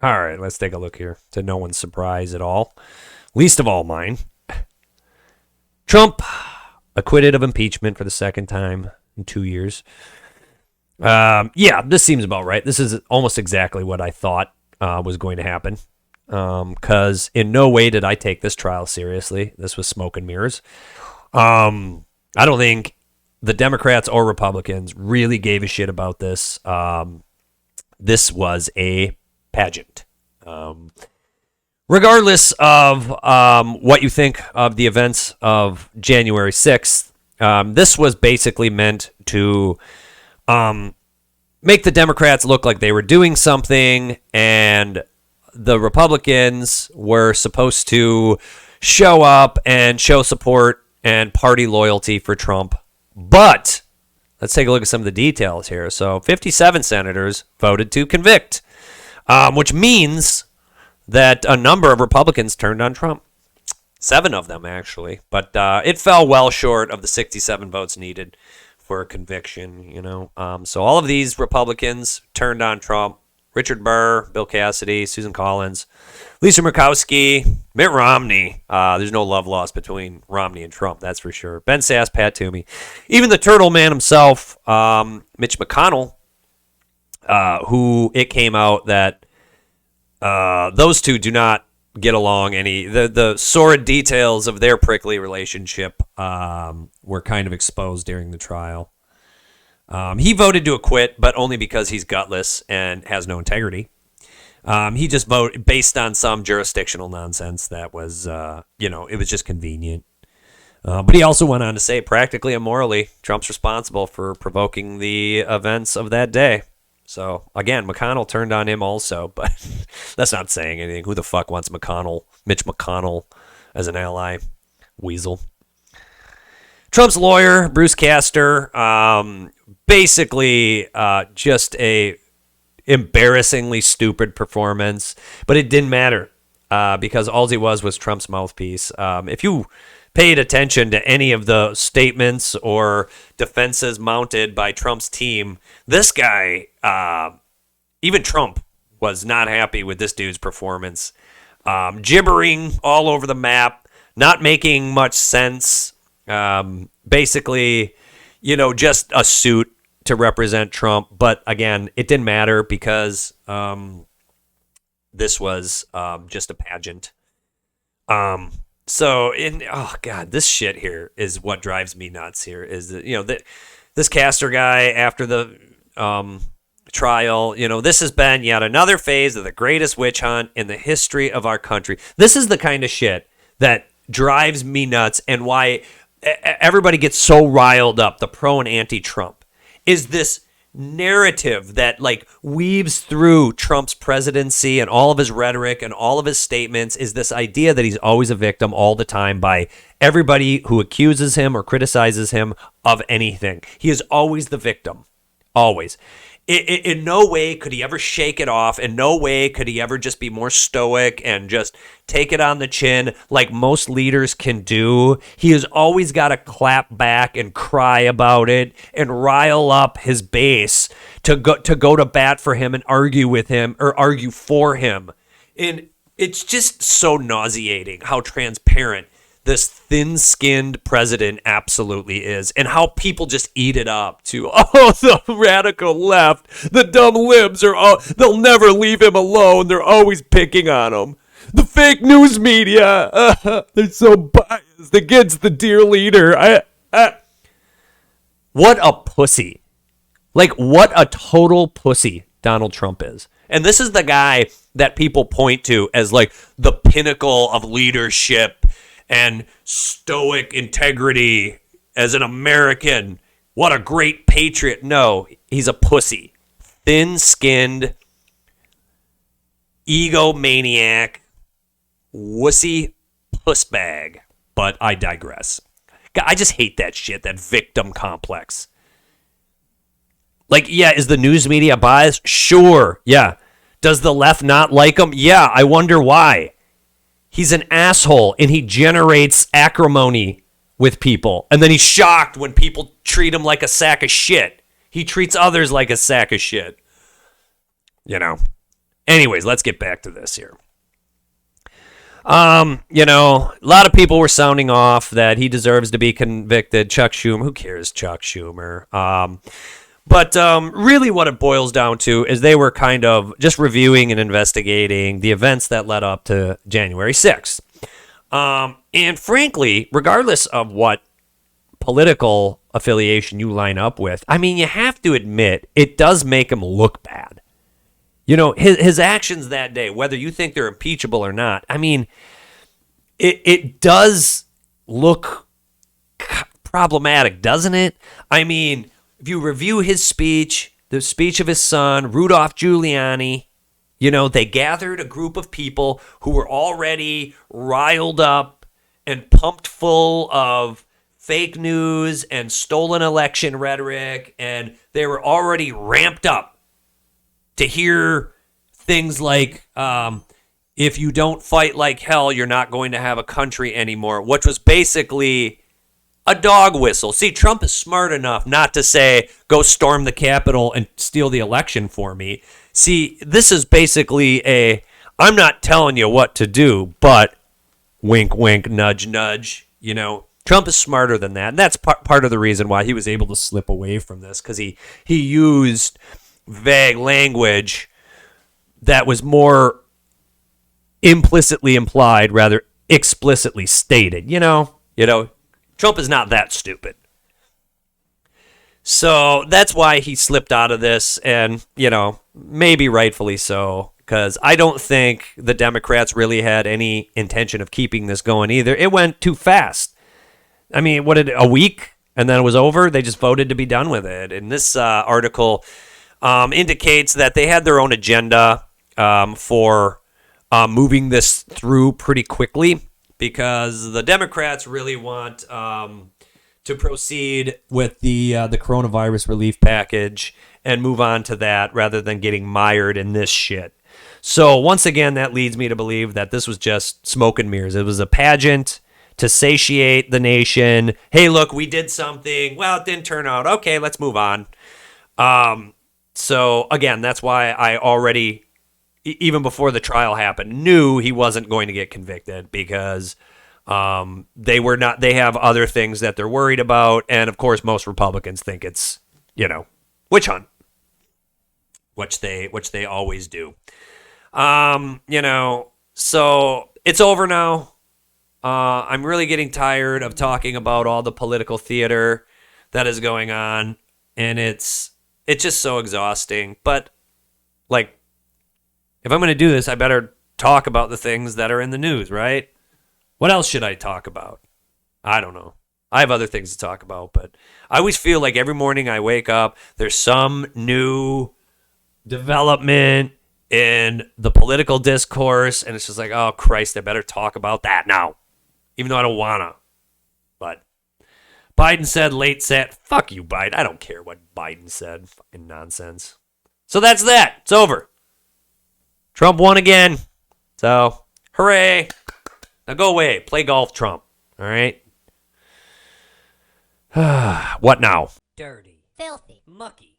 All right, let's take a look here. To no one's surprise at all, least of all mine. Trump acquitted of impeachment for the second time in 2 years. Yeah, this seems about right. This is almost exactly what I thought was going to happen. Because in no way did I take this trial seriously. This was smoke and mirrors. I don't think the Democrats or Republicans really gave a shit about this. This was a pageant. Regardless of what you think of the events of January 6th, this was basically meant to make the Democrats look like they were doing something, and the Republicans were supposed to show up and show support and party loyalty for Trump. But let's take a look at some of the details here. So 57 senators voted to convict, which means that a number of Republicans turned on Trump. 7 of them, actually. But it fell well short of the 67 votes needed for a conviction, So all of these Republicans turned on Trump. Richard Burr, Bill Cassidy, Susan Collins, Lisa Murkowski, Mitt Romney. There's no love lost between Romney and Trump, that's for sure. Ben Sass, Pat Toomey. Even the Turtle Man himself, Mitch McConnell, who it came out that those two do not get along any. The sordid details of their prickly relationship were kind of exposed during the trial. He voted to acquit, but only because he's gutless and has no integrity. He just voted based on some jurisdictional nonsense that was, it was just convenient. But he also went on to say, practically and morally, Trump's responsible for provoking the events of that day. So, again, McConnell turned on him also, but that's not saying anything. Who the fuck wants Mitch McConnell, as an ally? Weasel. Trump's lawyer, Bruce Castor, basically just a embarrassingly stupid performance, but it didn't matter because all he was Trump's mouthpiece. If you paid attention to any of the statements or defenses mounted by Trump's team, this guy, even Trump, was not happy with this dude's performance. Gibbering all over the map, not making much sense. Basically, just a suit to represent Trump. But again, it didn't matter because this was just a pageant. This shit here is what drives me nuts here is that, this Castor guy after the trial, this has been yet another phase of the greatest witch hunt in the history of our country. This is the kind of shit that drives me nuts and why everybody gets so riled up, the pro and anti-Trump, is this narrative that weaves through Trump's presidency and all of his rhetoric and all of his statements is this idea that he's always a victim all the time by everybody who accuses him or criticizes him of anything. He is always the victim. Always. In no way could he ever shake it off. In no way could he ever just be more stoic and just take it on the chin like most leaders can do. He has always got to clap back and cry about it and rile up his base to go to bat for him and argue with him or argue for him. And it's just so nauseating how transparent this thin-skinned president absolutely is, and how people just eat it up to, the radical left, the dumb libs they'll never leave him alone, they're always picking on him. The fake news media, they're so biased against the dear leader. What a pussy. What a total pussy Donald Trump is. And this is the guy that people point to as the pinnacle of leadership and stoic integrity as an American. What a great patriot. No, he's a pussy. Thin-skinned, egomaniac, wussy pussbag. But I digress. I just hate that shit, that victim complex. Is the news media biased? Sure, yeah. Does the left not like him? Yeah, I wonder why. He's an asshole, and he generates acrimony with people. And then he's shocked when people treat him like a sack of shit. He treats others like a sack of shit. And Anyways, let's get back to this here. A lot of people were sounding off that he deserves to be convicted. Chuck Schumer, who cares, Chuck Schumer? But really what it boils down to is they were kind of just reviewing and investigating the events that led up to January 6th. And frankly, regardless of what political affiliation you line up with, I mean, you have to admit it does make him look bad. His actions that day, whether you think they're impeachable or not, I mean, it does look problematic, doesn't it? I mean, if you review his speech, the speech of his son, Rudolph Giuliani, they gathered a group of people who were already riled up and pumped full of fake news and stolen election rhetoric, and they were already ramped up to hear things like, if you don't fight like hell, you're not going to have a country anymore, which was basically a dog whistle. See, Trump is smart enough not to say, go storm the Capitol and steal the election for me. See, this is basically I'm not telling you what to do, but wink, wink, nudge, nudge. Trump is smarter than that. And that's part of the reason why he was able to slip away from this, because he used vague language that was more implicitly implied, rather explicitly stated. Trump is not that stupid. So that's why he slipped out of this, and, maybe rightfully so, because I don't think the Democrats really had any intention of keeping this going either. It went too fast. I mean, a week, and then it was over? They just voted to be done with it. And this article indicates that they had their own agenda for moving this through pretty quickly, because the Democrats really want to proceed with the coronavirus relief package and move on to that rather than getting mired in this shit. So once again, that leads me to believe that this was just smoke and mirrors. It was a pageant to satiate the nation. Hey, look, we did something. Well, it didn't turn out. Okay, let's move on. So again, that's why I already, even before the trial happened, knew he wasn't going to get convicted, because they have other things that they're worried about. And of course, most Republicans think it's, witch hunt, which they always do. So it's over now. I'm really getting tired of talking about all the political theater that is going on, and it's just so exhausting. But if I'm going to do this, I better talk about the things that are in the news, right? What else should I talk about? I don't know. I have other things to talk about, but I always feel like every morning I wake up, there's some new development in the political discourse, and it's just like, oh, Christ, I better talk about that now, even though I don't want to. But Biden said, late set. Fuck you, Biden. I don't care what Biden said. Fucking nonsense. So that's that. It's over. Trump won again. So, hooray. Now go away. Play golf, Trump. All right? What now? Dirty. Filthy. Mucky.